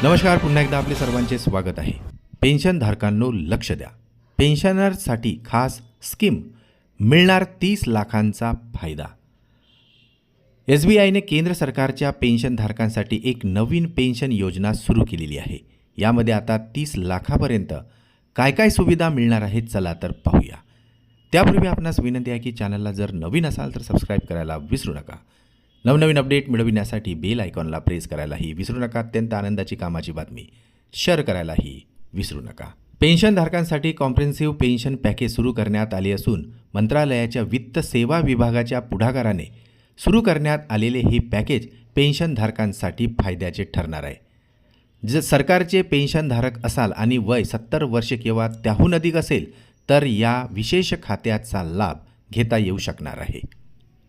नमस्कार, पुन्हा एकदा आपले सर्वांचे स्वागत आहे. पेन्शनधारकांनो लक्ष द्या. पेन्शनरसाठी खास स्कीम मिळणार 30 लाखांचा फायदा. SBIने केंद्र सरकारच्या पेन्शनधारकांसाठी एक नवीन पेन्शन योजना सुरू केलेली आहे. यामध्ये आता 30 लाखापर्यंत काय काय सुविधा मिळणार आहेत, चला तर पाहूया. त्यापूर्वी आपणास विनंती आहे की चॅनलला जर नवीन असाल तर सबस्क्राईब करायला विसरू नका. नवनवीन अपडेट मिळविण्यासाठी बेल आयकॉनला प्रेस करायलाही विसरू नका. अत्यंत आनंदाची कामाची बातमी शेअर करायलाही विसरू नका. पेन्शनधारकांसाठी कॉम्प्रिहेन्सिव्ह पेन्शन पॅकेज सुरू करण्यात आले असून मंत्रालयाच्या वित्त सेवा विभागाच्या पुढाकाराने सुरू करण्यात आलेले हे पॅकेज पेन्शनधारकांसाठी फायद्याचे ठरणार आहे. जर सरकारचे पेन्शनधारक असाल आणि वय 70 वर्ष किंवा त्याहून अधिक असेल तर या विशेष खात्याचा लाभ घेता येऊ शकणार आहे.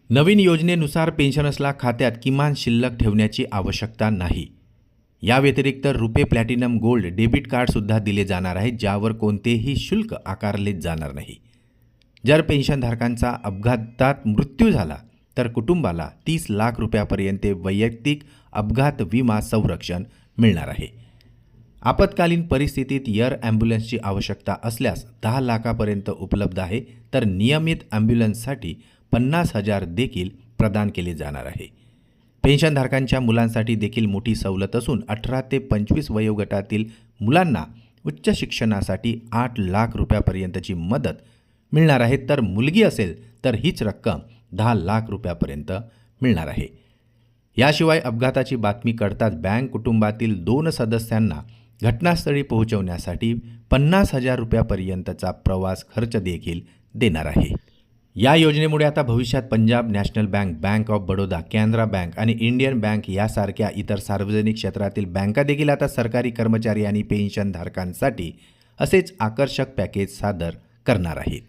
नवीन योजनेनुसार पेन्शनर्सला खात्यात किमान शिल्लक ठेवण्याची आवश्यकता नाही. या व्यतिरिक्त रुपे प्लॅटिनम गोल्ड डेबिट कार्डसुद्धा दिले जाणार आहेत, ज्यावर कोणतेही शुल्क आकारले जाणार नाही. जर पेन्शनधारकांचा अपघातात मृत्यू झाला तर कुटुंबाला 30 लाख रुपयापर्यंत वैयक्तिक अपघात विमा संरक्षण मिळणार आहे. आपत्कालीन परिस्थितीत एअर ॲम्ब्युलन्सची आवश्यकता असल्यास 10 लाखापर्यंत उपलब्ध आहे, तर नियमित ॲम्ब्युलन्ससाठी 50,000 देखील प्रदान केले जाणार आहे. पेन्शनधारकांच्या मुलांसाठी देखील मोठी सवलत असून 18 ते 25 वयोगटातील मुलांना उच्च शिक्षणासाठी 8 लाख रुपयापर्यंतची मदत मिळणार आहे, तर मुलगी असेल तर हीच रक्कम 10 लाख रुपयापर्यंत मिळणार आहे. याशिवाय अपघाताची बातमी कळताच बँक कुटुंबातील 2 सदस्यांना घटनास्थळी पोहोचवण्यासाठी 50,000 रुपयापर्यंतचा प्रवास खर्च देखील देणार आहे. या योजनेमुळे आता भविष्यात Punjab national bank, bank of Baroda, Canara bank आणि इंडियन बँक यासारख्या इतर सार्वजनिक क्षेत्रातील बँका देखील आता सरकारी कर्मचारी आणि पेन्शनधारकांसाठी असेच आकर्षक पॅकेज सादर करणार आहेत.